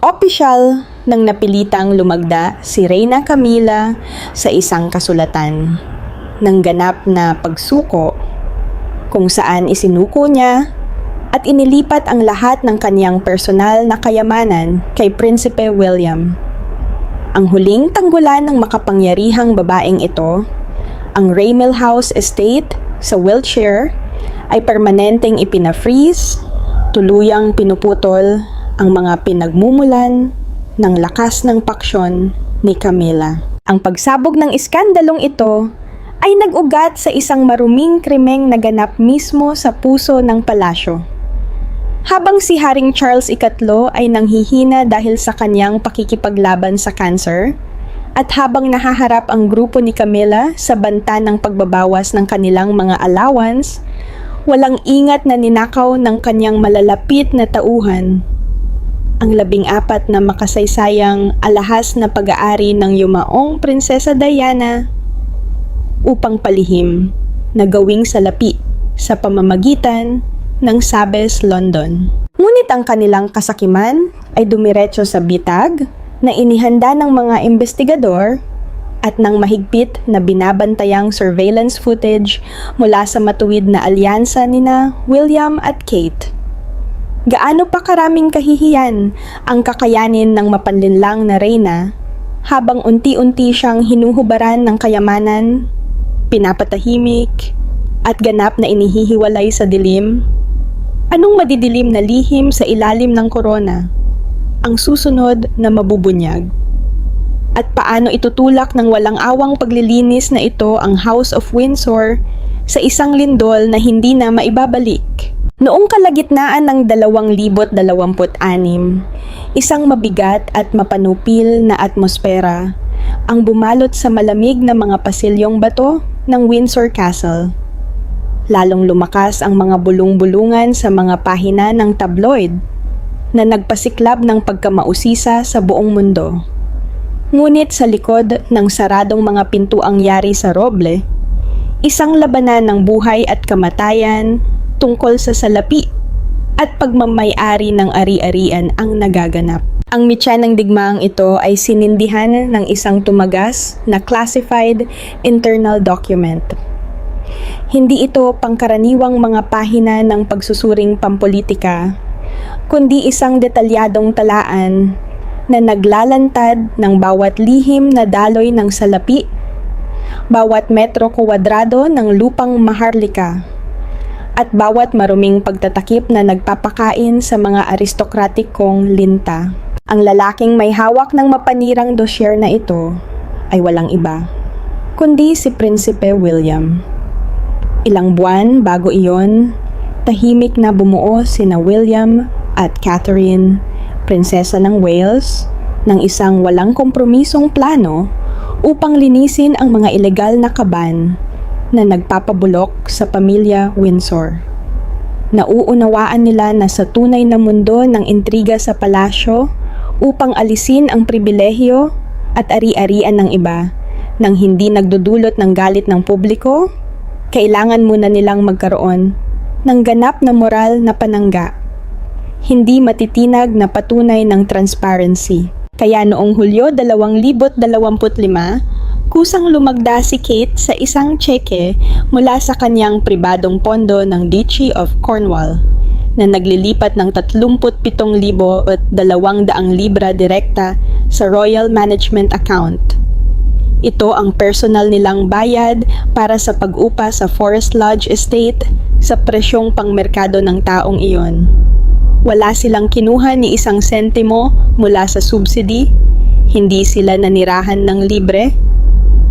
Opisyal nang napilitang lumagda si Reyna Camilla sa isang kasulatan ng ganap na pagsuko kung saan isinuko niya at inilipat ang lahat ng kanyang personal na kayamanan kay Prinsipe William. Ang huling tanggulan ng makapangyarihang babaeng ito, ang Raymil House Estate sa Wiltshire, ay permanenteng ipina-freeze, tuluyang pinuputol ang mga pinagmumulan ng lakas ng paksyon ni Camilla. Ang pagsabog ng iskandalong ito ay nag-ugat sa isang maruming krimeng naganap mismo sa puso ng palasyo. Habang si Haring Charles III ay nanghihina dahil sa kanyang pakikipaglaban sa cancer, at habang nahaharap ang grupo ni Camilla sa banta ng pagbabawas ng kanilang mga allowance, walang ingat na ninakaw ng kanyang malalapit na tauhan ang 14 na makasaysayang alahas na pag-aari ng yumaong Prinsesa Diana upang palihim na gawing salapi sa pamamagitan ng Sabes London. Ngunit ang kanilang kasakiman ay dumiretso sa bitag na inihanda ng mga investigador at ng mahigpit na binabantayang surveillance footage mula sa matuwid na alyansa nina William at Kate. Gaano pa karaming kahihiyan ang kakayanin ng mapanlinlang na reyna habang unti-unti siyang hinuhubaran ng kayamanan, pinapatahimik, at ganap na inihihiwalay sa dilim? Anong madidilim na lihim sa ilalim ng korona ang susunod na mabubunyag? At paano itutulak ng walang awang paglilinis na ito ang House of Windsor sa isang lindol na hindi na maibabalik? Noong kalagitnaan ng 2026, isang mabigat at mapanupil na atmosfera ang bumalot sa malamig na mga pasilyong bato ng Windsor Castle. Lalong lumakas ang mga bulong-bulungan sa mga pahina ng tabloid na nagpasiklab ng pagkamausisa sa buong mundo. Ngunit sa likod ng saradong mga pintuang yari sa roble, isang labanan ng buhay at kamatayan tungkol sa salapi at pagmamay-ari ng ari-arian ang nagaganap. Ang mitya ng digmaang ito ay sinindihan ng isang tumagas na classified internal document. Hindi ito pangkaraniwang mga pahina ng pagsusuring pampolitika, kundi isang detalyadong talaan na naglalantad ng bawat lihim na daloy ng salapi, bawat metro kuwadrado ng lupang Maharlika, at bawat maruming pagtatakip na nagpapakain sa mga aristokratikong linta. Ang lalaking may hawak ng mapanirang dossier na ito ay walang iba, kundi si Prinsipe William. Ilang buwan bago iyon, tahimik na bumuo sina William at Catherine, Prinsesa ng Wales, ng isang walang kompromisong plano upang linisin ang mga ilegal na kaban na nagpapabulok sa pamilya Windsor. Nauunawaan nila na sa tunay na mundo ng intriga sa palasyo upang alisin ang pribilehyo at ari-arian ng iba nang hindi nagdudulot ng galit ng publiko, kailangan muna nilang magkaroon ng ganap na moral na panangga, hindi matitinag na patunay ng transparency. Kaya noong Hulyo 2025, kusang lumagda si Kate sa isang tseke mula sa kanyang pribadong pondo ng Duchy of Cornwall na naglilipat ng 37,200 libra direkta sa Royal Management Account. Ito ang personal nilang bayad para sa pag-upa sa Forest Lodge Estate sa presyong pangmerkado ng taong iyon. Wala silang kinuha ni isang sentimo mula sa subsidy, hindi sila nanirahan ng libre,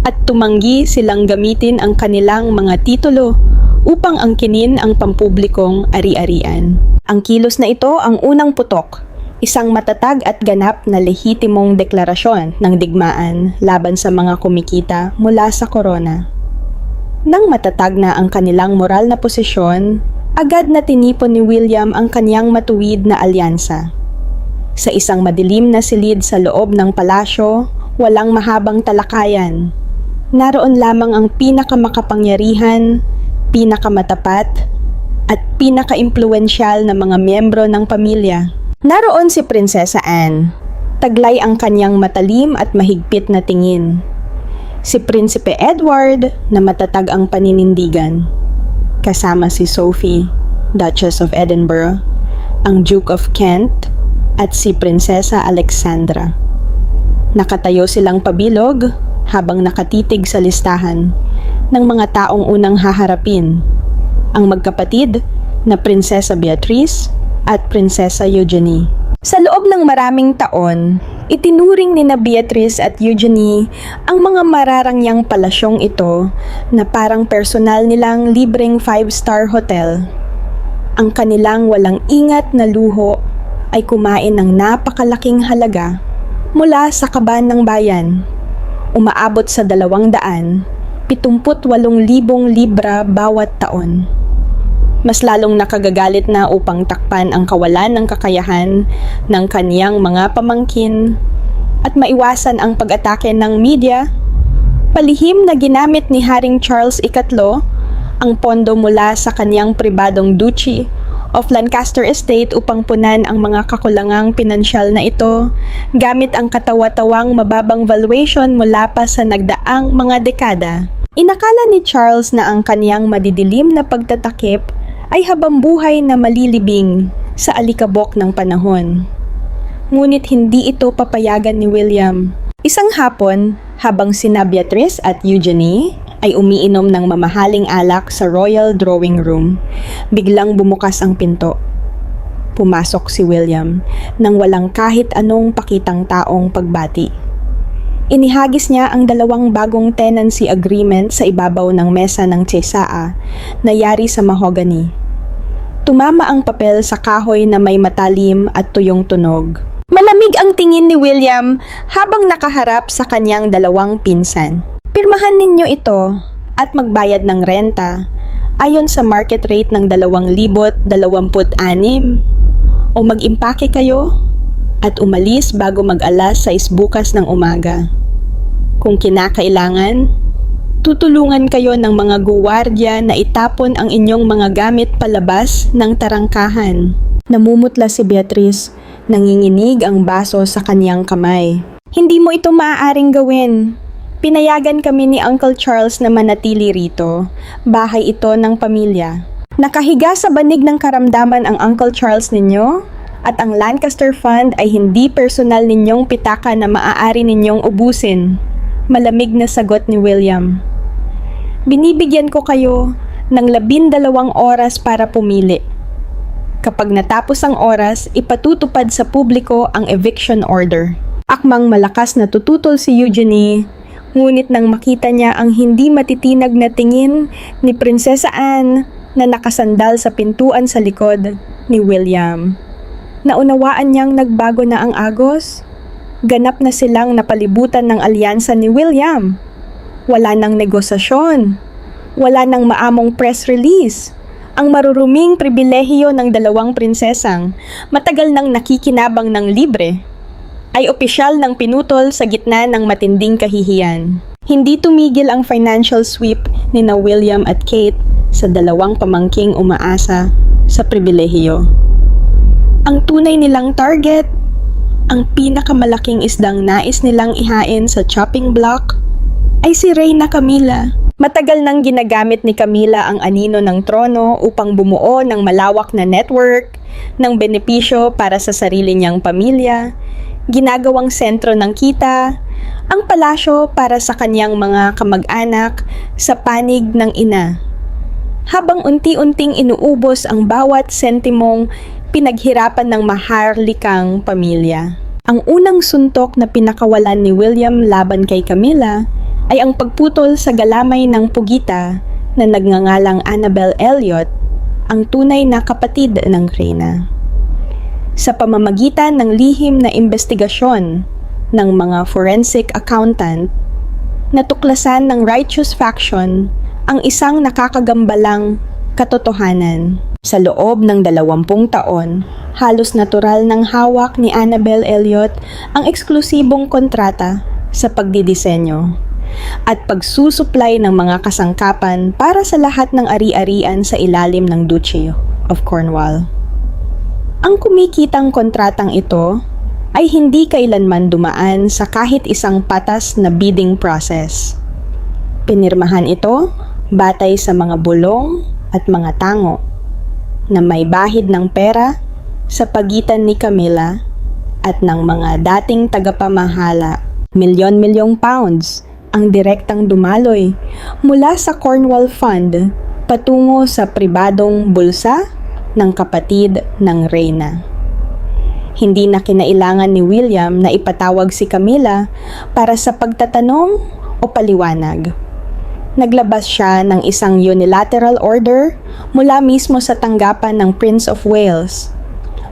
at tumanggi silang gamitin ang kanilang mga titulo upang angkinin ang pampublikong ari-arian. Ang kilos na ito ang unang putok, isang matatag at ganap na lehitimong deklarasyon ng digmaan laban sa mga kumikita mula sa korona. Nang matatag na ang kanilang moral na posisyon, agad na tinipon ni William ang kanyang matuwid na alyansa. Sa isang madilim na silid sa loob ng palasyo, walang mahabang talakayan. Naroon lamang ang pinakamakapangyarihan, pinakamatapat, at pinaka-impluwensyal na mga miyembro ng pamilya. Naroon si Prinsesa Anne, Taglay ang kanyang matalim at mahigpit na tingin. Si Prinsipe Edward na matatag ang paninindigan. Kasama si Sophie, Duchess of Edinburgh, ang Duke of Kent, at si Prinsesa Alexandra. Nakatayo silang pabilog habang nakatitig sa listahan ng mga taong unang haharapin, ang magkapatid na Prinsesa Beatrice at Prinsesa Eugenie. Sa loob ng maraming taon, itinuring ni na Beatrice at Eugenie ang mga mararangyang palasyong ito na parang personal nilang libreng 5-star hotel. Ang kanilang walang ingat na luho ay kumain ng napakalaking halaga mula sa kaban ng bayan. Umaabot sa 278,000 libra bawat taon. Mas lalong nakagagalit na upang takpan ang kawalan ng kakayahan ng kaniyang mga pamangkin at maiwasan ang pag-atake ng media. Palihim na ginamit ni Haring Charles III ang pondo mula sa kaniyang pribadong Duchy of Lancaster Estate upang punan ang mga kakulangang pinansyal na ito gamit ang katawa-tawang mababang valuation mula pa sa nagdaang mga dekada. Inakala ni Charles na ang kaniyang madidilim na pagtatakip ay habambuhay na malilibing sa alikabok ng panahon. Ngunit hindi ito papayagan ni William. Isang hapon, habang sina Beatrice at Eugenie ay umiinom ng mamahaling alak sa Royal Drawing Room, biglang bumukas ang pinto. Pumasok si William nang walang kahit anong pakitang taong pagbati. Inihagis niya ang 2 bagong tenancy agreement sa ibabaw ng mesa ng tsesaa na yari sa mahogany. Tumama ang papel sa kahoy na may matalim at tuyong tunog. Malamig ang tingin ni William habang nakaharap sa kanyang 2 pinsan. Pirmahan ninyo ito at magbayad ng renta ayon sa market rate ng 2,026 o mag-impake kayo at umalis bago mag-alas 6 bukas ng umaga. Kung kinakailangan, tutulungan kayo ng mga guwardya na itapon ang inyong mga gamit palabas ng tarangkahan. Namumutla si Beatrice, nanginginig ang baso sa kanyang kamay. Hindi mo ito maaaring gawin. Pinayagan kami ni Uncle Charles na manatili rito. Bahay ito ng pamilya. Nakahiga sa banig ng karamdaman ang Uncle Charles ninyo? At ang Lancaster Fund ay hindi personal ninyong pitaka na maaari ninyong ubusin. Malamig na sagot ni William. Binibigyan ko kayo ng 12 oras para pumili. Kapag natapos ang oras, ipatutupad sa publiko ang eviction order. Akmang malakas na tututol si Eugenie, ngunit nang makita niya ang hindi matitinag na tingin ni Prinsesa Anne na nakasandal sa pintuan sa likod ni William, naunawaan niyang nagbago na ang agos. Ganap na silang napalibutan ng alyansa ni William. Wala nang negosasyon. Wala nang maamong press release. Ang maruruming pribilehiyo ng 2 prinsesang matagal nang nakikinabang ng libre ay opisyal ng pinutol sa gitna ng matinding kahihiyan. Hindi tumigil ang financial sweep ni na William at Kate sa 2 pamangking umaasa sa pribilehiyo. Ang tunay nilang target, ang pinakamalaking isdang nais nilang ihain sa chopping block, ay si Reyna Camilla. Matagal nang ginagamit ni Camilla ang anino ng trono upang bumuo ng malawak na network ng benepisyo para sa sarili niyang pamilya, ginagawang sentro ng kita, ang palasyo para sa kanyang mga kamag-anak sa panig ng ina. Habang unti-unting inuubos ang bawat sentimong pinaghirapan ng maharlikang pamilya. Ang unang suntok na pinakawalan ni William laban kay Camilla ay ang pagputol sa galamay ng pugita na nagngangalang Annabel Elliot, ang tunay na kapatid ng Reyna. Sa pamamagitan ng lihim na investigasyon ng mga forensic accountant, natuklasan ng righteous faction ang isang nakakagambalang katotohanan. Sa loob ng 20 taon, halos natural ng hawak ni Annabel Elliot ang eksklusibong kontrata sa pagdidisenyo at pagsusuplay ng mga kasangkapan para sa lahat ng ari-arian sa ilalim ng Duchy of Cornwall. Ang kumikitang kontratang ito ay hindi kailanman dumaan sa kahit isang patas na bidding process. Pinirmahan ito batay sa mga bulong at mga tango na may bahid ng pera sa pagitan ni Camilla at ng mga dating tagapamahala. Milyon-milyong pounds ang direktang dumaloy mula sa Cornwall Fund patungo sa pribadong bulsa ng kapatid ng reyna. Hindi na kinailangan ni William na ipatawag si Camilla para sa pagtatanong o paliwanag. Naglabas siya ng isang unilateral order mula mismo sa tanggapan ng Prince of Wales.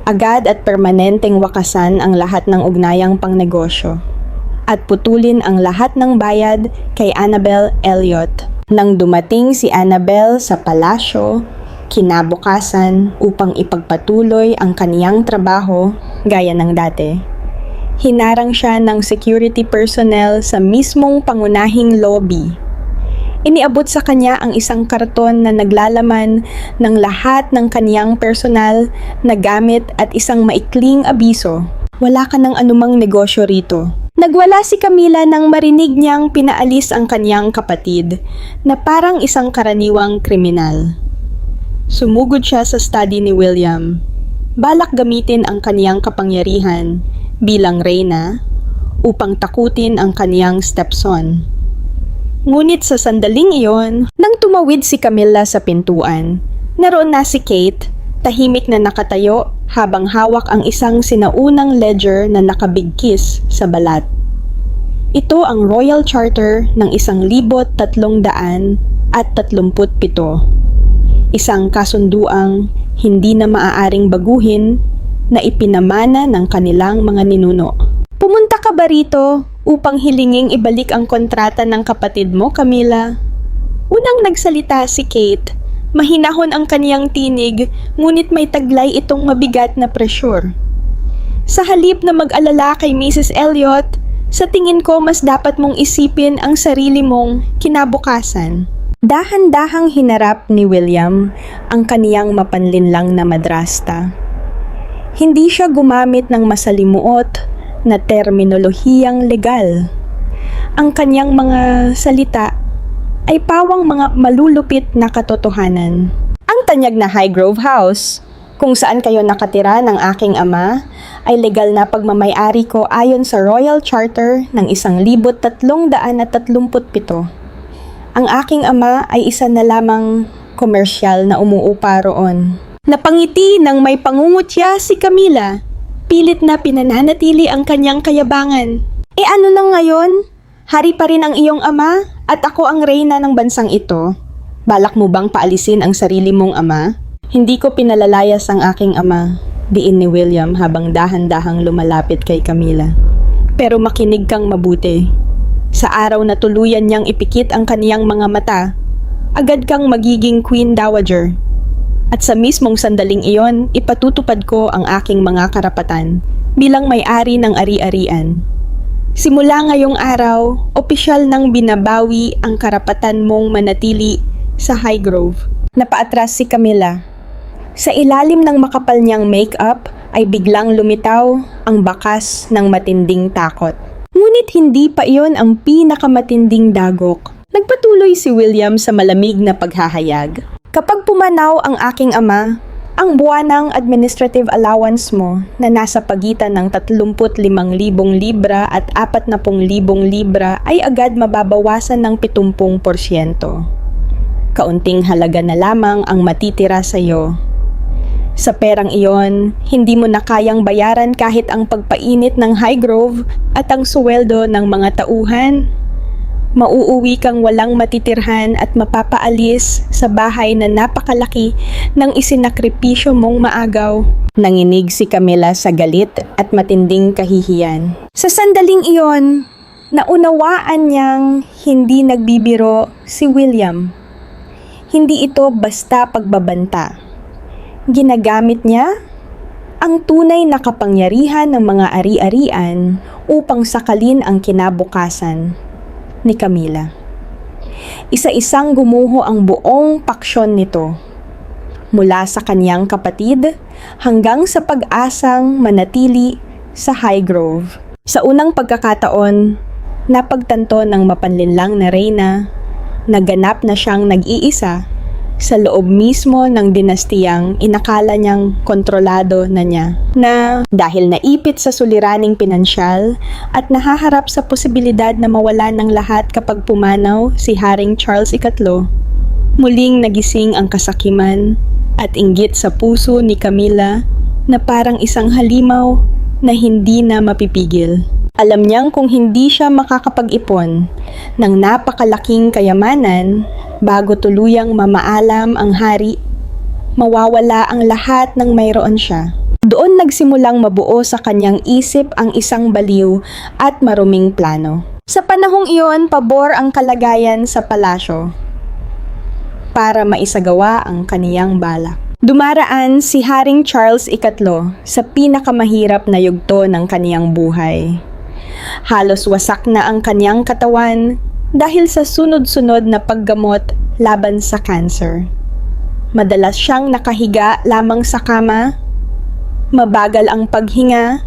Agad at permanenteng wakasan ang lahat ng ugnayang pangnegosyo at putulin ang lahat ng bayad kay Annabel Elliot. Nang dumating si Annabel sa palasyo, kinabukasan upang ipagpatuloy ang kaniyang trabaho gaya ng dati, hinarang siya ng security personnel sa mismong pangunahing lobby. Iniabot sa kanya ang isang karton na naglalaman ng lahat ng kaniyang personal na gamit at isang maikling abiso. Wala ka ng anumang negosyo rito. Nagwala si Camilla nang marinig niyang pinaalis ang kaniyang kapatid na parang isang karaniwang kriminal. Sumugod siya sa study ni William. Balak gamitin ang kaniyang kapangyarihan bilang reyna upang takutin ang kaniyang stepson. Ngunit sa sandaling iyon, nang tumawid si Camilla sa pintuan, naroon na si Kate, tahimik na nakatayo habang hawak ang isang sinaunang ledger na nakabigkis sa balat. Ito ang Royal Charter ng 1337. Isang kasunduang hindi na maaaring baguhin na ipinamana ng kanilang mga ninuno. Pumunta ka ba rito upang hilinging ibalik ang kontrata ng kapatid mo, Camilla? Unang nagsalita si Kate. Mahinahon ang kaniyang tinig, ngunit may taglay itong mabigat na presyur. Sa halip na mag-alala kay Mrs. Elliot, sa tingin ko mas dapat mong isipin ang sarili mong kinabukasan. Dahan-dahang hinarap ni William ang kaniyang mapanlinlang na madrasta. Hindi siya gumamit ng masalimuot na terminolohiyang legal. Ang kanyang mga salita ay pawang mga malulupit na katotohanan. Ang tanyag na Highgrove House, kung saan kayo nakatira ng aking ama, ay legal na pagmamay-ari ko ayon sa Royal Charter ng 1337. Ang aking ama ay isa na lamang komersyal na umuupa roon. Napangiti ng may pangungutya si Camilla. Pilit na pinananatili ang kanyang kayabangan. Ano na ngayon? Hari pa rin ang iyong ama at ako ang reyna ng bansang ito. Balak mo bang paalisin ang sarili mong ama? Hindi ko pinalalayas ang aking ama, diin ni William habang dahan-dahang lumalapit kay Camilla. Pero makinig kang mabuti. Sa araw na tuluyan niyang ipikit ang kaniyang mga mata, agad kang magiging Queen Dowager. At sa mismong sandaling iyon, ipatutupad ko ang aking mga karapatan bilang may-ari ng ari-arian. Simula ngayong araw, opisyal nang binabawi ang karapatan mong manatili sa Highgrove. Napaatras si Camilla. Sa ilalim ng makapal niyang make-up ay biglang lumitaw ang bakas ng matinding takot. Ngunit hindi pa iyon ang pinakamatinding dagok. Nagpatuloy si William sa malamig na paghahayag. Kapag pumanaw ang aking ama, ang buwanang administrative allowance mo na nasa pagitan ng 35,000 libra at 40,000 libra ay agad mababawasan ng 70%. Kaunting halaga na lamang ang matitira sa iyo. Sa perang iyon, hindi mo na kayang bayaran kahit ang pagpainit ng Highgrove at ang suweldo ng mga tauhan. Mauuwi kang walang matitirhan at mapapaalis sa bahay na napakalaki ng isinakripisyo mong maagaw. Nanginig si Camilla sa galit at matinding kahihiyan. Sa sandaling iyon, naunawaan niyang hindi nagbibiro si William. Hindi ito basta pagbabanta. Ginagamit niya ang tunay na kapangyarihan ng mga ari-arian upang sakalin ang kinabukasan ni Camilla. Isa-isang gumuho ang buong paksyon nito, mula sa kanyang kapatid hanggang sa pag-asang manatili sa Highgrove. Sa unang pagkakataon, napagtanto ng mapanlinlang na reyna na ganap na siyang nag-iisa sa loob mismo ng dinastiyang inakala niyang kontrolado na niya, na dahil naipit sa suliraning pinansyal at nahaharap sa posibilidad na mawala ng lahat kapag pumanaw si Haring Charles III, muling nagising ang kasakiman at inggit sa puso ni Camilla na parang isang halimaw na hindi na mapipigil. Alam niyang kung hindi siya makakapag-ipon ng napakalaking kayamanan bago tuluyang mamaalam ang hari, mawawala ang lahat ng mayroon siya. Doon nagsimulang mabuo sa kanyang isip ang isang baliw at maruming plano. Sa panahong iyon, pabor ang kalagayan sa palasyo para maisagawa ang kaniyang balak. Dumaraan si Haring Charles III sa pinakamahirap na yugto ng kaniyang buhay. Halos wasak na ang kaniyang katawan dahil sa sunod-sunod na paggamot laban sa cancer. Madalas siyang nakahiga lamang sa kama, mabagal ang paghinga,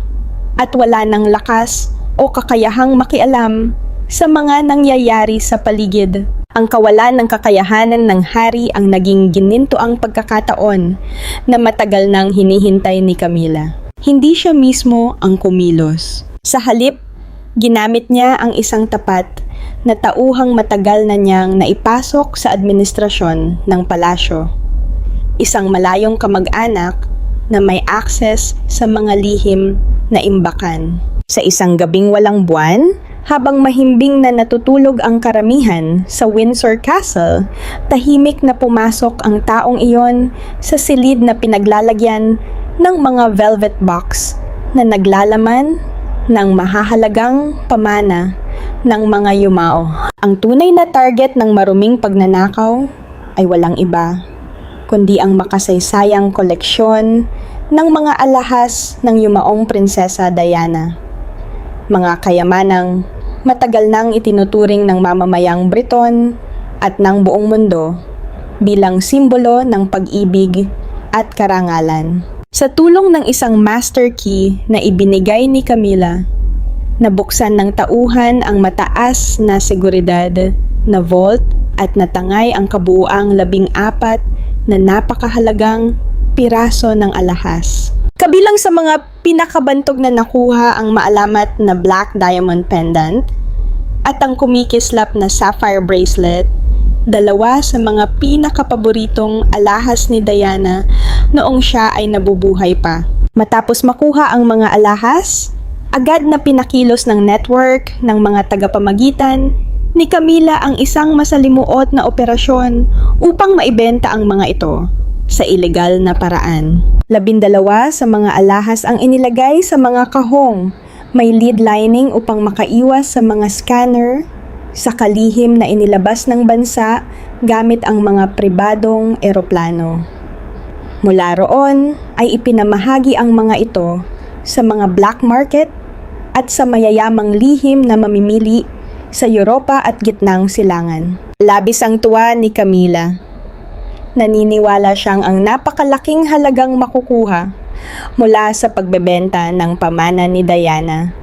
at wala ng lakas o kakayahang makialam sa mga nangyayari sa paligid. Ang kawalan ng kakayahanan ng hari ang naging ginintoang pagkakataon na matagal nang hinihintay ni Camilla. Hindi siya mismo ang kumilos. Sa halip, ginamit niya ang isang tapat na tauhang matagal na niyang naipasok sa administrasyon ng palasyo. Isang malayong kamag-anak na may access sa mga lihim na imbakan. Sa isang gabing walang buwan, habang mahimbing na natutulog ang karamihan sa Windsor Castle, tahimik na pumasok ang taong iyon sa silid na pinaglalagyan ng mga velvet box na naglalaman ng mahahalagang pamana ng mga yumao. Ang tunay na target ng maruming pagnanakaw ay walang iba, kundi ang makasaysayang koleksyon ng mga alahas ng yumaong Prinsesa Diana. Mga kayamanang matagal nang itinuturing ng mamamayang Briton at ng buong mundo bilang simbolo ng pag-ibig at karangalan. Sa tulong ng isang master key na ibinigay ni Camilla, nabuksan ng tauhan ang mataas na seguridad na vault at natangay ang kabuuang 14 na napakahalagang piraso ng alahas. Kabilang sa mga pinakabantog na nakuha ang maalamat na black diamond pendant at ang kumikislap na sapphire bracelet, dalawa sa mga pinakapaboritong alahas ni Diana noong siya ay nabubuhay pa. Matapos makuha ang mga alahas, agad na pinakilos ng network ng mga tagapamagitan ni Camilla ang isang masalimuot na operasyon upang maibenta ang mga ito sa ilegal na paraan. 12 sa mga alahas ang inilagay sa mga kahong may lead lining upang makaiwas sa mga scanner sa kalihim na inilabas ng bansa gamit ang mga pribadong eroplano. Mula roon ay ipinamahagi ang mga ito sa mga black market at sa mayayamang lihim na mamimili sa Europa at Gitnang Silangan. Labis ang tuwa ni Camilla. Naniniwala siyang ang napakalaking halagang makukuha mula sa pagbebenta ng pamana ni Diana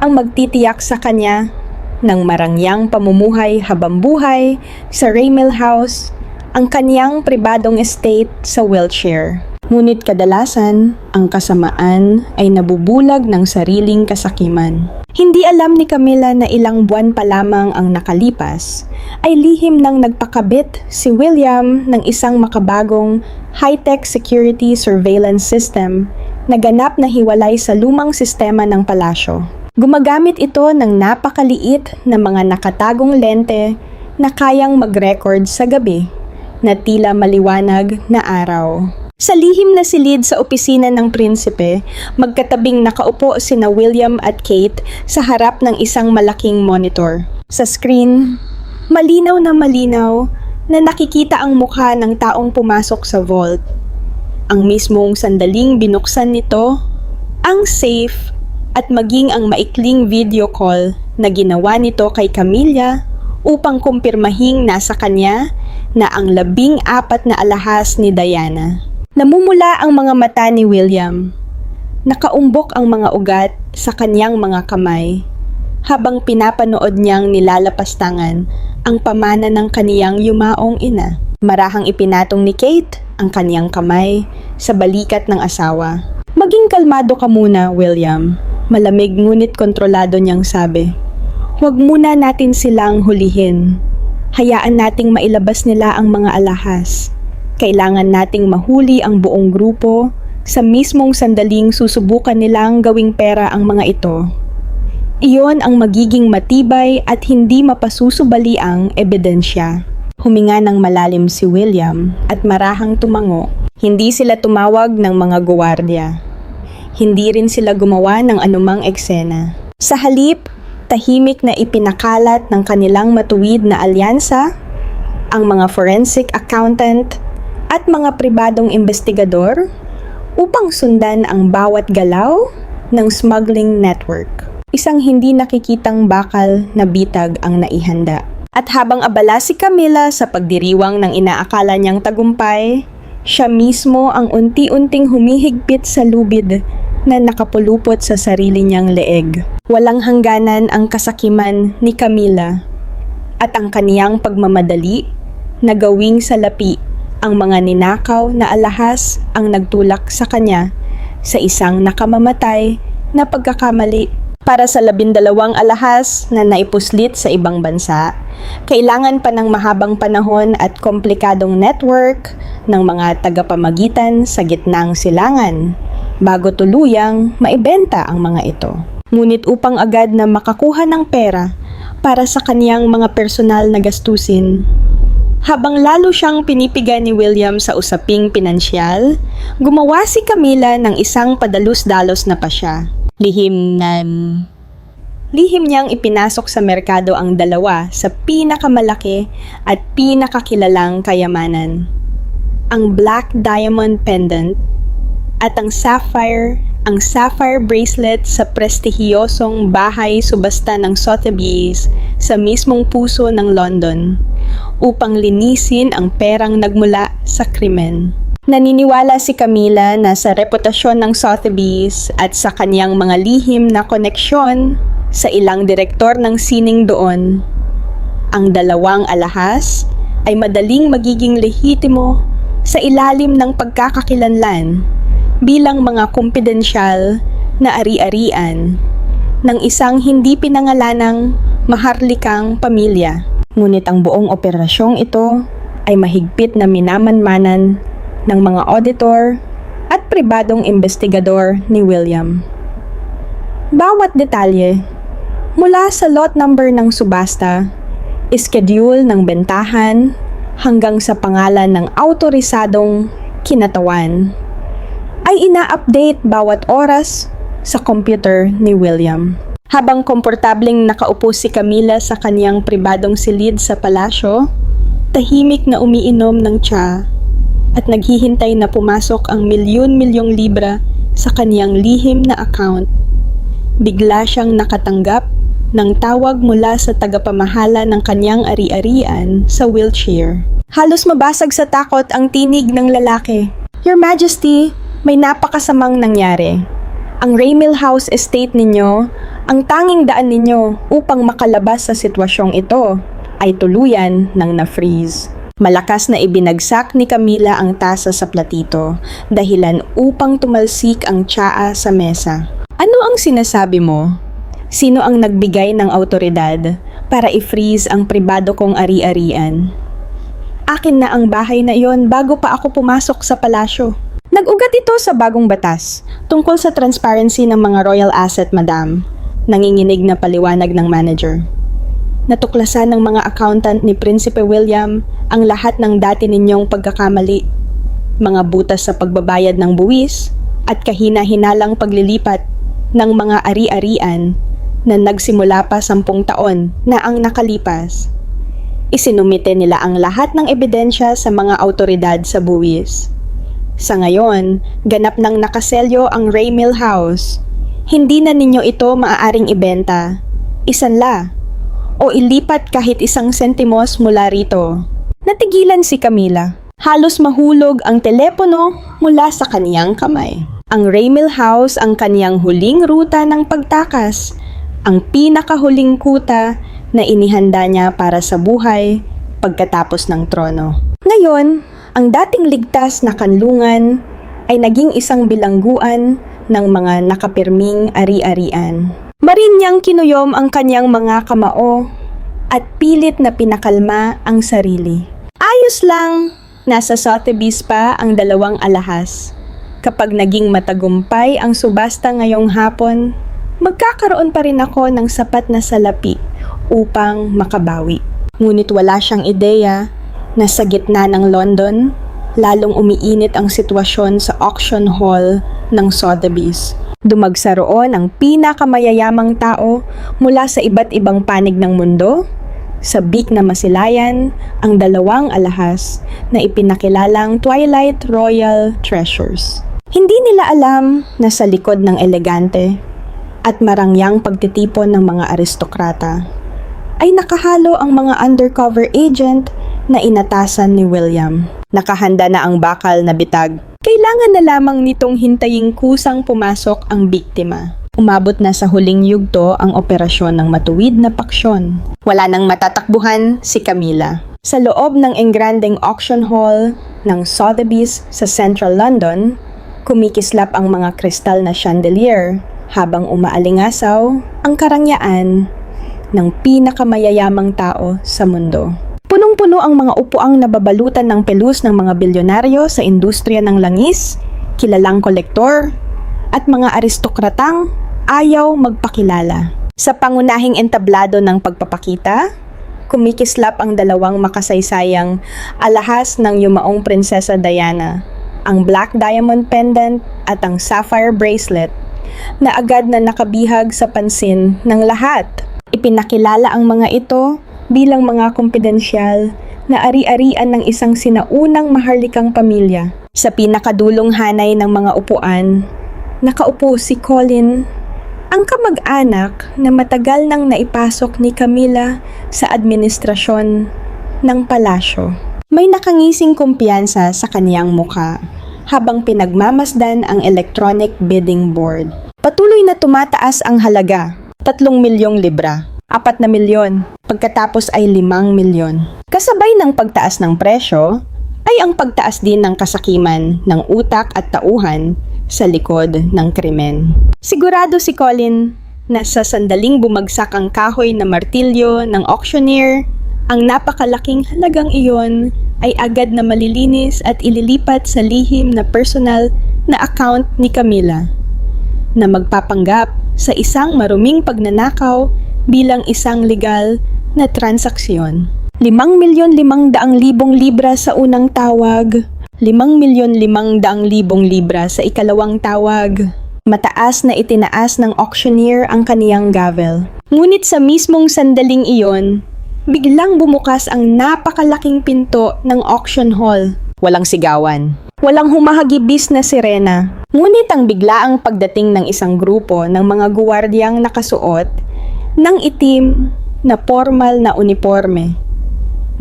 ang magtitiyak sa kanya ng marangyang pamumuhay habang buhay sa Raymel House, ang kaniyang pribadong estate sa Wiltshire. Ngunit kadalasan, ang kasamaan ay nabubulag ng sariling kasakiman. Hindi alam ni Camilla na ilang buwan pa lamang ang nakalipas, ay lihim nang nagpakabit si William ng isang makabagong high-tech security surveillance system na ganap na hiwalay sa lumang sistema ng palasyo. Gumagamit ito ng napakaliit na mga nakatagong lente na kayang mag-record sa gabi na tila maliwanag na araw. Sa lihim na silid sa opisina ng prinsipe, magkatabing nakaupo sina William at Kate sa harap ng isang malaking monitor. Sa screen, malinaw na nakikita ang mukha ng taong pumasok sa vault. Ang mismong sandaling binuksan nito, ang safe at maging ang maikling video call na ginawa nito kay Camilla upang kumpirmahing nasa kanya na ang 14 na alahas ni Diana. Namumula ang mga mata ni William Nakaumbok ang mga ugat sa kanyang mga kamay habang pinapanood niyang nilalapastangan ang pamana ng kaniyang yumaong ina. Marahang ipinatong ni Kate ang kaniyang kamay sa balikat ng asawa. "Maging kalmado ka muna, William." Malamig ngunit kontrolado niyang sabi. "Huwag muna natin silang hulihin. Hayaan nating mailabas nila ang mga alahas. Kailangan nating mahuli ang buong grupo sa mismong sandaling susubukan nilang gawing pera ang mga ito. Iyon ang magiging matibay at hindi mapasusubaliang ebidensya." Huminga ng malalim si William at marahang tumango. Hindi sila tumawag ng mga guwardiya. Hindi rin sila gumawa ng anumang eksena. Sa halip, tahimik na ipinakalat ng kanilang matuwid na alyansa ang mga forensic accountant at mga pribadong investigador upang sundan ang bawat galaw ng smuggling network. Isang hindi nakikitang bakal na bitag ang naihanda. At habang abala si Camila sa pagdiriwang ng inaakala niyang tagumpay, siya mismo ang unti-unting humihigpit sa lubid na nakapulupot sa sarili niyang leeg. Walang hangganan ang kasakiman ni Camila at ang kaniyang pagmamadali na gawing salapi ang mga ninakaw na alahas ang nagtulak sa kanya sa isang nakamamatay na pagkakamali. Para sa 12 alahas na naipuslit sa ibang bansa, kailangan pa ng mahabang panahon at komplikadong network ng mga tagapamagitan sa gitnang silangan bago tuluyang maibenta ang mga ito. Ngunit upang agad na makakuha ng pera para sa kaniyang mga personal na gastusin, habang lalo siyang pinipiga ni William sa usaping pinansyal, gumawa si Camila ng isang padalus-dalos na pasya. Lihim niyang ipinasok sa merkado ang dalawa sa pinakamalaki at pinakakilalang kayamanan. Ang Black Diamond Pendant at ang sapphire bracelet sa prestihiyosong bahay subasta ng Sotheby's sa mismong puso ng London upang linisin ang perang nagmula sa krimen. Naniniwala si Camila na sa reputasyon ng Sotheby's at sa kanyang mga lihim na koneksyon sa ilang direktor ng sining doon, ang 2 alahas ay madaling magiging lehitimo sa ilalim ng pagkakakilanlan bilang mga kumpidensyal na ari-arian ng isang hindi pinangalanang maharlikang pamilya. Ngunit ang buong operasyong ito ay mahigpit na minamanmanan ng mga auditor at pribadong investigador ni William. Bawat detalye, mula sa lot number ng subasta, schedule ng bentahan, hanggang sa pangalan ng autorisadong kinatawan, ay ina-update bawat oras sa computer ni William. Habang komportabling nakaupo si Camila sa kaniyang pribadong silid sa palasyo, tahimik na umiinom ng tsa at naghihintay na pumasok ang milyon-milyong libra sa kaniyang lihim na account, bigla siyang nakatanggap ng tawag mula sa tagapamahala ng kaniyang ari-arian sa Wiltshire. Halos mabasag sa takot ang tinig ng lalaki. "Your Majesty, may napakasamang nangyari. Ang Raymil House Estate ninyo, ang tanging daan ninyo upang makalabas sa sitwasyong ito, ay tuluyan ng na-freeze." Malakas na ibinagsak ni Camila ang tasa sa platito, dahilan upang tumalsik ang tsaa sa mesa. "Ano ang sinasabi mo? Sino ang nagbigay ng autoridad para i-freeze ang pribado kong ari-arian? Akin na ang bahay na iyon bago pa ako pumasok sa palasyo. Nag-ugat ito sa bagong batas tungkol sa transparency ng mga royal asset, madam." Nanginginig na paliwanag ng manager. "Natuklasan ng mga accountant ni Prinsipe William ang lahat ng dati ninyong pagkakamali, mga butas sa pagbabayad ng buwis at kahina-hinalang paglilipat ng mga ari-arian na nagsimula pa 10 taon na ang nakalipas. Isinumite nila ang lahat ng ebidensya sa mga autoridad sa buwis. Sa ngayon, ganap nang nakaselyo ang Raymil House. Hindi na ninyo ito maaaring ibenta, isanla, o ilipat kahit 1 sentimos mula rito." Natigilan si Camila. Halos mahulog ang telepono mula sa kaniyang kamay. Ang Raymil House ang kaniyang huling ruta ng pagtakas, ang pinakahuling kuta na inihanda niya para sa buhay pagkatapos ng trono. Ngayon, ang dating ligtas na kanlungan ay naging isang bilangguan ng mga nakapirming ari-arian. Marin niyang kinuyom ang kanyang mga kamao at pilit na pinakalma ang sarili. Ayos lang, nasa Sotheby's pa ang dalawang alahas. Kapag naging matagumpay ang subasta ngayong hapon, magkakaroon pa rin ako ng sapat na salapi upang makabawi. Ngunit wala siyang ideya na sa gitna ng London, lalong umiinit ang sitwasyon sa auction hall ng Sotheby's. Dumagsa roon ang pinakamayayamang tao mula sa iba't ibang panig ng mundo. Sabik na masilayan ang dalawang alahas na ipinakilalang Twilight Royal Treasures. Hindi nila alam na sa likod ng elegante at marangyang pagtitipon ng mga aristokrata ay nakahalo ang mga undercover agent na inatasan ni William. Nakahanda na ang bakal na bitag. Kailangan na lamang nitong hintaying kusang pumasok ang biktima. Umabot na sa huling yugto ang operasyon ng matuwid na paksyon. Wala nang matatakbuhan si Camilla. Sa loob ng engrandeng auction hall ng Sotheby's sa Central London, kumikislap ang mga kristal na chandelier habang umaalingasaw ang karangyaan ng pinakamayayamang tao sa mundo. Punong-puno ang mga upuang nababalutan ng pelus ng mga bilyonaryo sa industriya ng langis, kilalang kolektor, at mga aristokratang ayaw magpakilala. Sa pangunahing entablado ng pagpapakita, kumikislap ang dalawang makasaysayang alahas ng yumaong Prinsesa Diana, ang black diamond pendant at ang sapphire bracelet, na agad na nakabihag sa pansin ng lahat. Ipinakilala ang mga ito bilang mga kumpidensyal na ari-arian ng isang sinaunang maharlikang pamilya. Sa pinakadulong hanay ng mga upuan, nakaupo si Colin, ang kamag-anak na matagal nang naipasok ni Camilla sa administrasyon ng palasyo. May nakangising kumpiyansa sa kaniyang mukha habang pinagmamasdan ang electronic bidding board. Patuloy na tumataas ang halaga, 3 milyong libra. 4 na milyon, pagkatapos ay 5 milyon. Kasabay ng pagtaas ng presyo, ay ang pagtaas din ng kasakiman ng utak at tauhan sa likod ng krimen. Sigurado si Colin na sa sandaling bumagsak ang kahoy na martilyo ng auctioneer, ang napakalaking halagang iyon ay agad na malilinis at ililipat sa lihim na personal na account ni Camilla, na magpapanggap sa isang maruming pagnanakaw bilang isang legal na transaksyon. 5,500,000 libra sa unang tawag, 5,500,000 libra sa ikalawang tawag. Mataas na itinaas ng auctioneer ang kaniyang gavel. Ngunit sa mismong sandaling iyon, biglang bumukas ang napakalaking pinto ng auction hall. Walang sigawan. Walang humahagibis na sirena. Ngunit ang biglaang pagdating ng isang grupo ng mga guwardyang nakasuot ng itim na formal na uniforme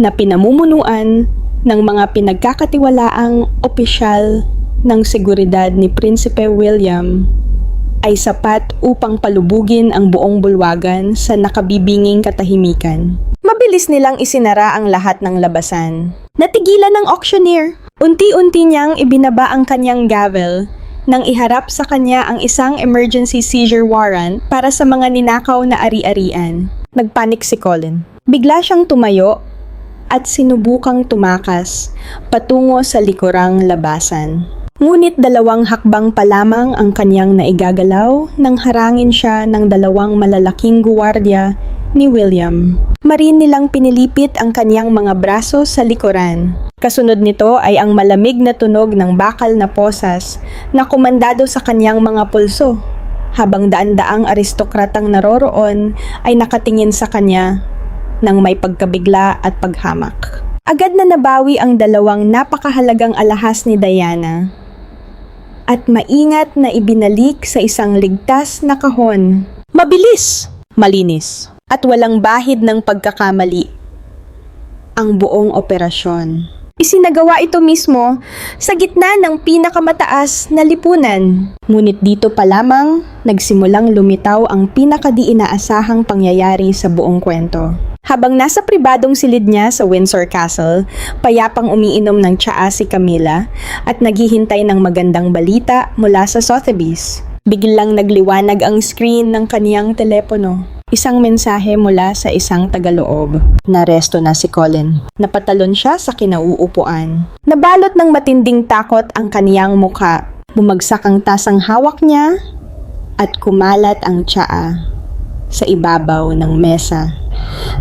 na pinamumunuan ng mga pinagkakatiwalaang opisyal ng seguridad ni Prinsipe William ay sapat upang palubugin ang buong bulwagan sa nakabibinging katahimikan. Mabilis nilang isinara ang lahat ng labasan. Natigilan ng auctioneer. Unti-unti niyang ibinaba ang kanyang gavel nang iharap sa kanya ang isang emergency seizure warrant para sa mga ninakaw na ari-arian. Nagpanik si Colin. Bigla siyang tumayo at sinubukang tumakas patungo sa likurang labasan. Ngunit 2 hakbang pa lamang ang kanyang naigagalaw nang harangin siya ng 2 malalaking guwardiya ni William. Marin nilang pinilipit ang kanyang mga braso sa likuran. Kasunod nito ay ang malamig na tunog ng bakal na posas na komandado sa kanyang mga pulso, habang daan-daang aristokratang naroroon ay nakatingin sa kanya nang may pagkabigla at paghamak. Agad na nabawi ang 2 napakahalagang alahas ni Diana at maingat na ibinalik sa isang ligtas na kahon. Mabilis, malinis, at walang bahid ng pagkakamali ang buong operasyon. Isinagawa ito mismo sa gitna ng pinakamataas na lipunan. Ngunit dito pa lamang nagsimulang lumitaw ang pinakadi inaasahang pangyayari sa buong kwento. Habang nasa pribadong silid niya sa Windsor Castle, payapang umiinom ng tsaa si Camilla at naghihintay ng magandang balita mula sa Sotheby's. Biglang nagliwanag ang screen ng kaniyang telepono. Isang mensahe mula sa isang tagaloob. Naresto na si Colin. Napatalon siya sa kinauupuan. Nabalot ng matinding takot ang kaniyang mukha. Bumagsak ang tasang hawak niya at kumalat ang tsaa sa ibabaw ng mesa.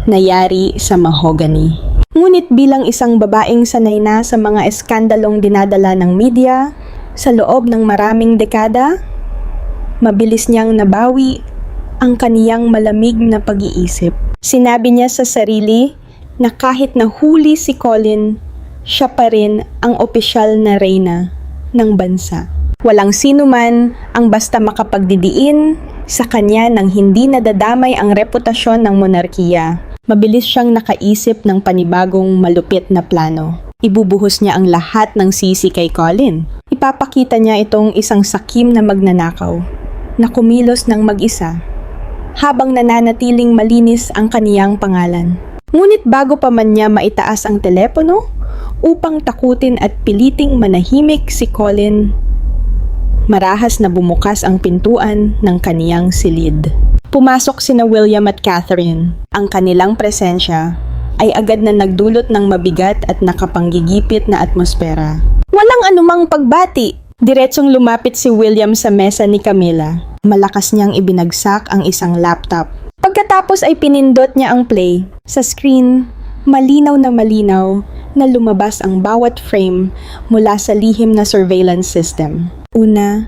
Nayari sa mahogany. Ngunit bilang isang babaeng sanay na sa mga eskandalong dinadala ng media, sa loob ng maraming dekada, mabilis niyang nabawi ang kaniyang malamig na pag-iisip. Sinabi niya sa sarili na kahit nahuli si Colin, siya pa rin ang opisyal na reyna ng bansa. Walang sino man ang basta makapagdidiin sa kanya nang hindi nadadamay ang reputasyon ng monarkiya. Mabilis siyang nakaisip ng panibagong malupit na plano. Ibubuhos niya ang lahat ng sisi kay Colin. Ipapakita niya itong isang sakim na magnanakaw na kumilos ng mag-isa habang nananatiling malinis ang kaniyang pangalan. Ngunit bago pa man niya maitaas ang telepono upang takutin at piliting manahimik si Colin, marahas na bumukas ang pintuan ng kaniyang silid. Pumasok sina William at Catherine. Ang kanilang presensya ay agad na nagdulot ng mabigat at nakapanggigipit na atmosfera. Walang anumang pagbati. Diretsong lumapit si William sa mesa ni Camilla. Malakas niyang ibinagsak ang isang laptop. Pagkatapos ay pinindot niya ang play. Sa screen, malinaw na lumabas ang bawat frame mula sa lihim na surveillance system. Una,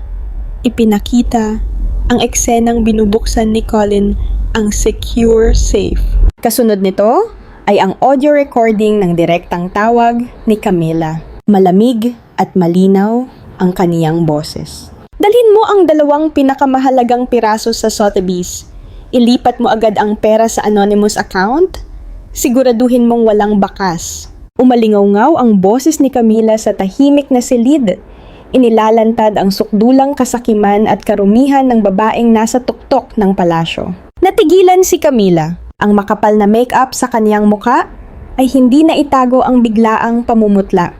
ipinakita ang eksenang binubuksan ni Colin ang secure safe. Kasunod nito ay ang audio recording ng direktang tawag ni Camilla. Malamig at malinaw ang kaniyang boses. Dalhin mo ang 2 pinakamahalagang piraso sa Sotheby's. Ilipat mo agad ang pera sa anonymous account. Siguraduhin mong walang bakas. Umalingaw-ngaw ang boses ni Camilla sa tahimik na silid. Inilalantad ang sukdulang kasakiman at karumihan ng babaeng nasa tuktok ng palasyo. Natigilan si Camilla. Ang makapal na make-up sa kaniyang muka ay hindi na itago ang biglaang pamumutla.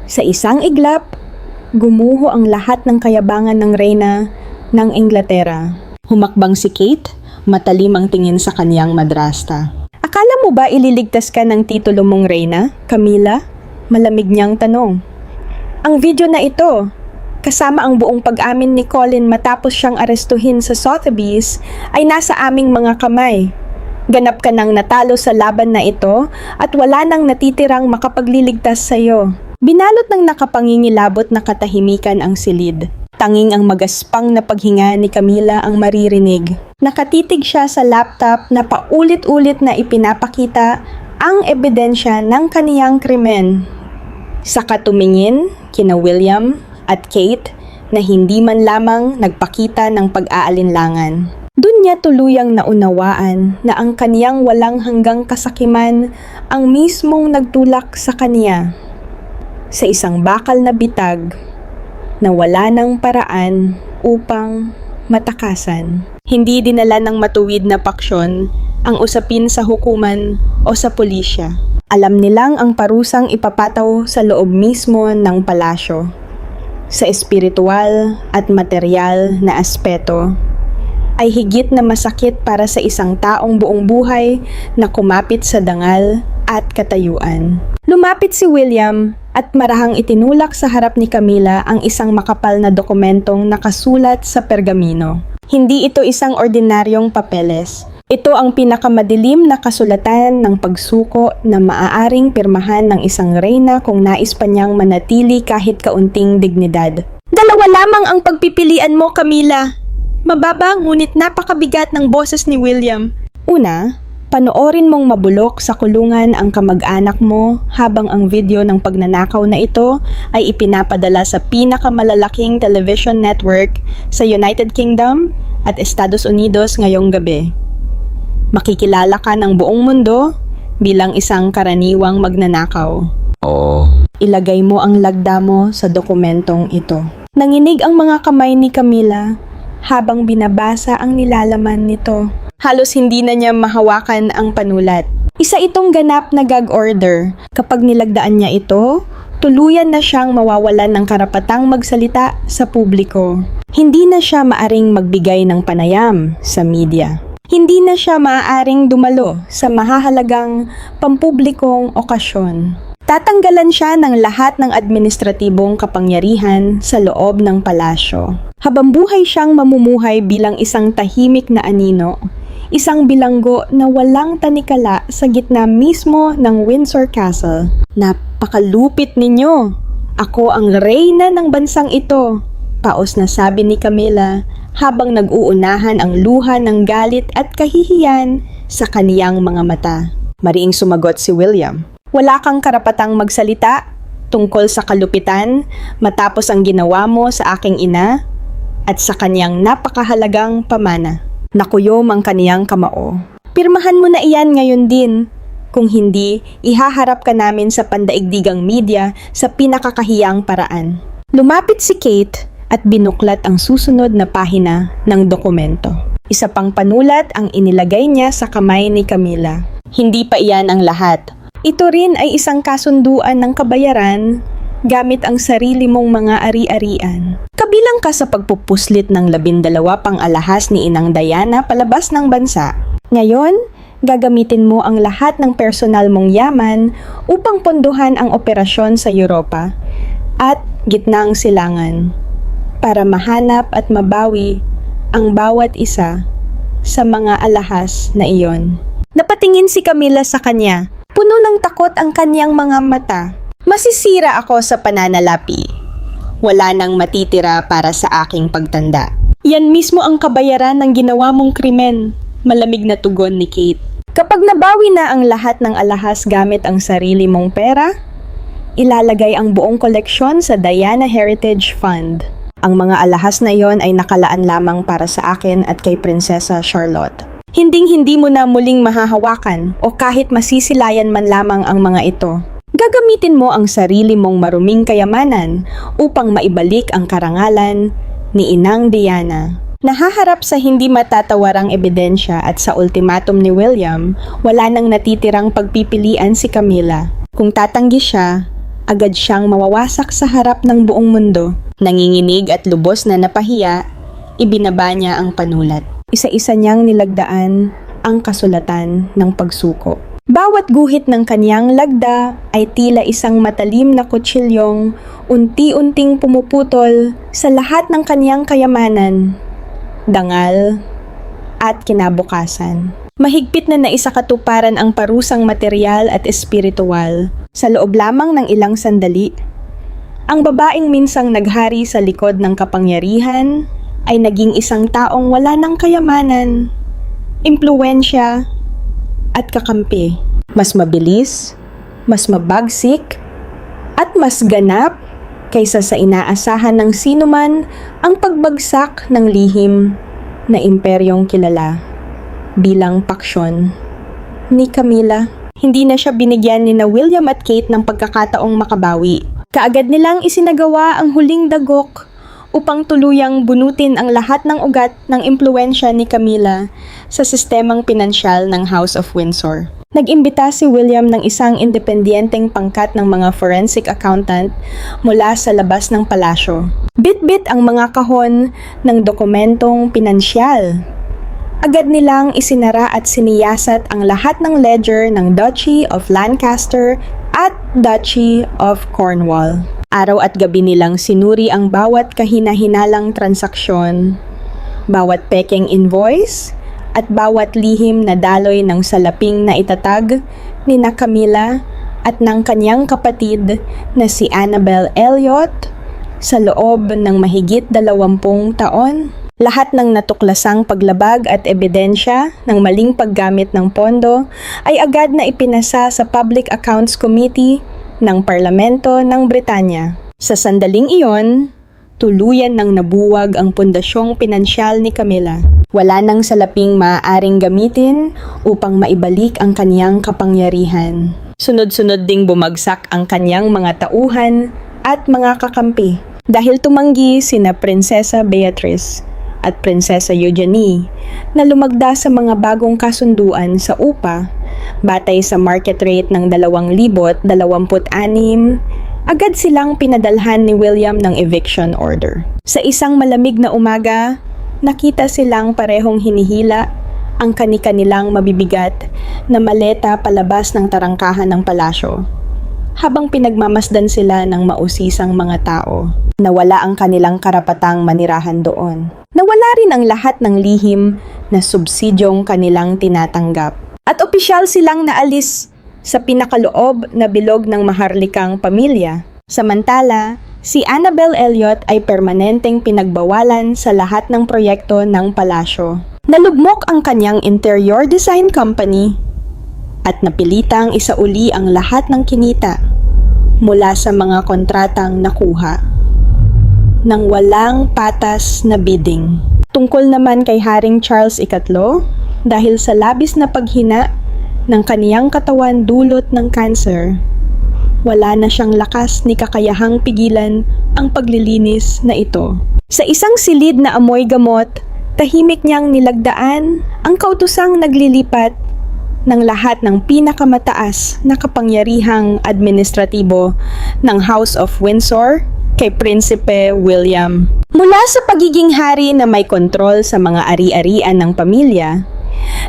Sa isang iglap, gumuho ang lahat ng kayabangan ng reyna ng Inglaterra. Humakbang si Kate, matalim ang tingin sa kaniyang madrasta. Akala mo ba ililigtas ka ng titulo mong reyna, Camilla? Malamig niyang tanong. Ang video na ito, kasama ang buong pag-amin ni Colin matapos siyang arestuhin sa Sotheby's, ay nasa aming mga kamay. Ganap ka nang natalo sa laban na ito at wala nang natitirang makapagliligtas sa iyo. Binalot ng nakapangingilabot na katahimikan ang silid. Tanging ang magaspang na paghinga ni Camilla ang maririnig. Nakatitig siya sa laptop na paulit-ulit na ipinapakita ang ebidensya ng kaniyang krimen. Sa katumingin, kina William at Kate na hindi man lamang nagpakita ng pag-aalinlangan. Doon niya tuluyang naunawaan na ang kaniyang walang hanggang kasakiman ang mismong nagtulak sa kaniya. Sa isang bakal na bitag na wala ng paraan upang matakasan. Hindi dinala ng matuwid na paksyon ang usapin sa hukuman o sa pulisya. Alam nilang ang parusang ipapataw sa loob mismo ng palasyo. Sa espiritual at material na aspeto, ay higit na masakit para sa isang taong buong buhay na kumapit sa dangal at katayuan. Lumapit si William at marahang itinulak sa harap ni Camilla ang isang makapal na dokumentong nakasulat sa pergamino. Hindi ito isang ordinaryong papeles. Ito ang pinakamadilim na kasulatan ng pagsuko na maaaring pirmahan ng isang reyna kung nais pa niyang manatili kahit kaunting dignidad. 2 lamang ang pagpipilian mo, Camilla. Mababa ngunit napakabigat ng boses ni William. Una, panoorin mong mabulok sa kulungan ang kamag-anak mo habang ang video ng pagnanakaw na ito ay ipinapadala sa pinakamalalaking television network sa United Kingdom at Estados Unidos ngayong gabi. Makikilala ka ng buong mundo bilang isang karaniwang magnanakaw. Oo. Ilagay mo ang lagda mo sa dokumentong ito. Nanginig ang mga kamay ni Camila habang binabasa ang nilalaman nito. Halos hindi na niya mahawakan ang panulat. Isa itong ganap na gag order. Kapag nilagdaan niya ito, tuluyan na siyang mawawalan ng karapatang magsalita sa publiko. Hindi na siya maaring magbigay ng panayam sa media. Hindi na siya maaaring dumalo sa mahahalagang pampublikong okasyon. Tatanggalan siya ng lahat ng administratibong kapangyarihan sa loob ng palasyo. Habang buhay siyang mamumuhay bilang isang tahimik na anino, isang bilanggo na walang tanikala sa gitna mismo ng Windsor Castle. Napakalupit ninyo! Ako ang reyna ng bansang ito, paos na sabi ni Camila habang nag-uunahan ang luha ng galit at kahihiyan sa kaniyang mga mata. Mariing sumagot si William. Wala kang karapatang magsalita tungkol sa kalupitan matapos ang ginawa mo sa aking ina at sa kanyang napakahalagang pamana. Nakuyom ang kaniyang kamao. Pirmahan mo na iyan ngayon din. Kung hindi, ihaharap ka namin sa pandaigdigang media sa pinakakahiyang paraan. Lumapit si Kate at binuklat ang susunod na pahina ng dokumento. Isa pang panulat ang inilagay niya sa kamay ni Camila. Hindi pa iyan ang lahat. Ito rin ay isang kasunduan ng kabayaran gamit ang sarili mong mga ari-arian. Kabilang ka sa pagpupuslit ng 12 pang alahas ni Inang Diana palabas ng bansa. Ngayon, gagamitin mo ang lahat ng personal mong yaman upang pondohan ang operasyon sa Europa at gitnang silangan para mahanap at mabawi ang bawat isa sa mga alahas na iyon. Napatingin si Camila sa kanya. Puno ng takot ang kanyang mga mata. Masisira ako sa pananalapi. Wala nang matitira para sa aking pagtanda. Yan mismo ang kabayaran ng ginawa mong krimen, malamig na tugon ni Kate. Kapag nabawi na ang lahat ng alahas gamit ang sarili mong pera, ilalagay ang buong koleksyon sa Diana Heritage Fund. Ang mga alahas na iyon ay nakalaan lamang para sa akin at kay Prinsesa Charlotte. Hinding-hindi mo na muling mahahawakan o kahit masisilayan man lamang ang mga ito. Gagamitin mo ang sarili mong maruming kayamanan upang maibalik ang karangalan ni Inang Diana. Nahaharap sa hindi matatawarang ebidensya at sa ultimatum ni William, wala nang natitirang pagpipilian si Camila. Kung tatanggi siya, agad siyang mawawasak sa harap ng buong mundo. Nanginginig at lubos na napahiya, ibinaba niya ang panulat. Isa-isa niyang nilagdaan ang kasulatan ng pagsuko. Bawat guhit ng kaniyang lagda ay tila isang matalim na kutsilyong unti-unting pumuputol sa lahat ng kaniyang kayamanan, dangal, at kinabukasan. Mahigpit na naisakatuparan ang parusang material at espiritual sa loob lamang ng ilang sandali. Ang babaeng minsang naghari sa likod ng kapangyarihan ay naging isang taong wala ng kayamanan, impluwensya, at kakampi. Mas mabilis, mas mabagsik, at mas ganap kaysa sa inaasahan ng sinuman ang pagbagsak ng lihim na imperyong kilala bilang paksyon ni Camila. Hindi na siya binigyan ni na William at Kate ng pagkakataong makabawi. Kaagad nilang isinagawa ang huling dagok upang tuluyang bunutin ang lahat ng ugat ng impluwensya ni Camila sa sistemang pinansyal ng House of Windsor. Nag-imbita si William ng isang independenteng pangkat ng mga forensic accountant mula sa labas ng palasyo. Bit-bit ang mga kahon ng dokumentong pinansyal. Agad nilang isinara at siniyasat ang lahat ng ledger ng Duchy of Lancaster at Duchy of Cornwall. Araw at gabi nilang sinuri ang bawat kahina-hinalang transaksyon, bawat pekeng invoice, at bawat lihim na daloy ng salaping na itatag ni na Camila at ng kanyang kapatid na si Annabel Elliot sa loob ng mahigit 20 taon. Lahat ng natuklasang paglabag at ebidensya ng maling paggamit ng pondo ay agad na ipinasa sa Public Accounts Committee ng Parlamento ng Britanya. Sa sandaling iyon, tuluyan nang nabuwag ang pundasyong pinansyal ni Camila. Wala nang salaping maaaring gamitin upang maibalik ang kaniyang kapangyarihan. Sunod-sunod ding bumagsak ang kanyang mga tauhan at mga kakampi dahil tumanggi sina Prinsesa Beatrice at Prinsesa Eugenie na lumagda sa mga bagong kasunduan sa upa batay sa market rate ng 2,026. Agad silang pinadalhan ni William ng eviction order. Sa isang malamig na umaga, nakita silang parehong hinihila ang kani-kanilang mabibigat na maleta palabas ng tarangkahan ng palasyo. Habang pinagmamasdan sila ng mausisang mga tao, nawala ang kanilang karapatang manirahan doon. Nawala rin ang lahat ng lihim na subsidyong kanilang tinatanggap. At opisyal silang naalis sa pinakaloob na bilog ng maharlikang pamilya. Samantala, si Annabel Elliot ay permanenteng pinagbawalan sa lahat ng proyekto ng palasyo. Nalugmok ang kanyang interior design company at napilitang isauli ang lahat ng kinita mula sa mga kontratang nakuha nang walang patas na bidding. Tungkol naman kay Haring Charles III, dahil sa labis na paghina ng kaniyang katawan dulot ng cancer, wala na siyang lakas ni kakayahang pigilan ang paglilinis na ito. Sa isang silid na amoy gamot, tahimik niyang nilagdaan ang kautusang naglilipat ng lahat ng pinakamataas na kapangyarihang administratibo ng House of Windsor kay Prinsipe William. Mula sa pagiging hari na may kontrol sa mga ari-arian ng pamilya,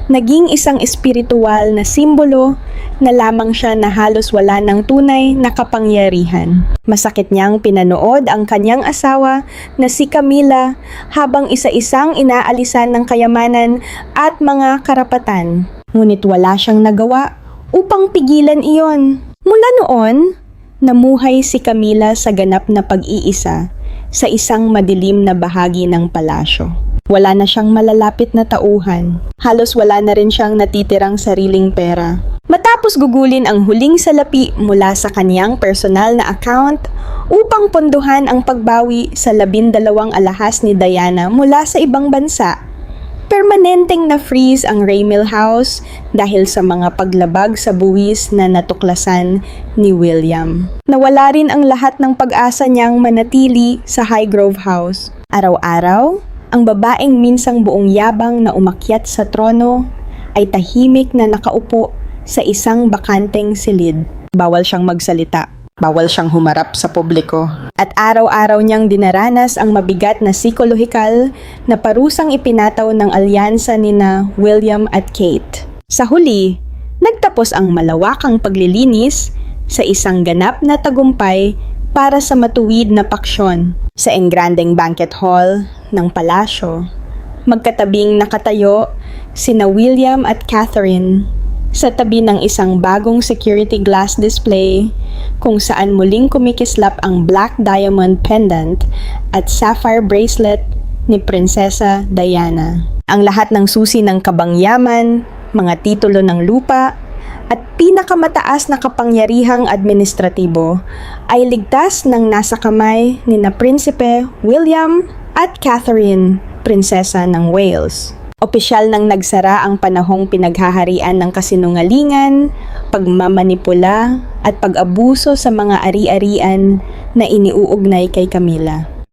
naging isang espiritual na simbolo na lamang siya na halos wala ng tunay na kapangyarihan. Masakit niyang pinanood ang kanyang asawa na si Camilla habang isa-isang inaalisan ng kayamanan at mga karapatan. Ngunit wala siyang nagawa upang pigilan iyon. Mula noon, namuhay si Camilla sa ganap na pag-iisa sa isang madilim na bahagi ng palasyo. Wala na siyang malalapit na tauhan. Halos wala na rin siyang natitirang sariling pera. Matapos gugulin ang huling salapi mula sa kaniyang personal na account upang pondohan ang pagbawi sa 12 alahas ni Diana mula sa ibang bansa, permanenteng na-freeze ang Raymil House dahil sa mga paglabag sa buwis na natuklasan ni William. Nawala rin ang lahat ng pag-asa niyang manatili sa Highgrove House. Araw-araw, ang babaeng minsang buong yabang na umakyat sa trono ay tahimik na nakaupo sa isang bakanteng silid. Bawal siyang magsalita. Bawal siyang humarap sa publiko. At araw-araw niyang dinaranas ang mabigat na psikolohikal na parusang ipinataw ng alyansa nina William at Kate. Sa huli, nagtapos ang malawakang paglilinis sa isang ganap na tagumpay para sa matuwid na paksyon. Sa engrandeng banquet hall ng palasyo, magkatabing nakatayo sina William at Catherine sa tabi ng isang bagong security glass display kung saan muling kumikislap ang black diamond pendant at sapphire bracelet ni Prinsesa Diana. Ang lahat ng susi ng kabangyaman, mga titulo ng lupa, at pinakamataas na kapangyarihang administratibo ay ligtas ng nasa kamay ni na Prinsipe William at Catherine, Prinsesa ng Wales. Opisyal nang nagsara ang panahong pinaghaharian ng kasinungalingan, pagmamanipula at pag-abuso sa mga ari-arian na iniuugnay kay Camilla.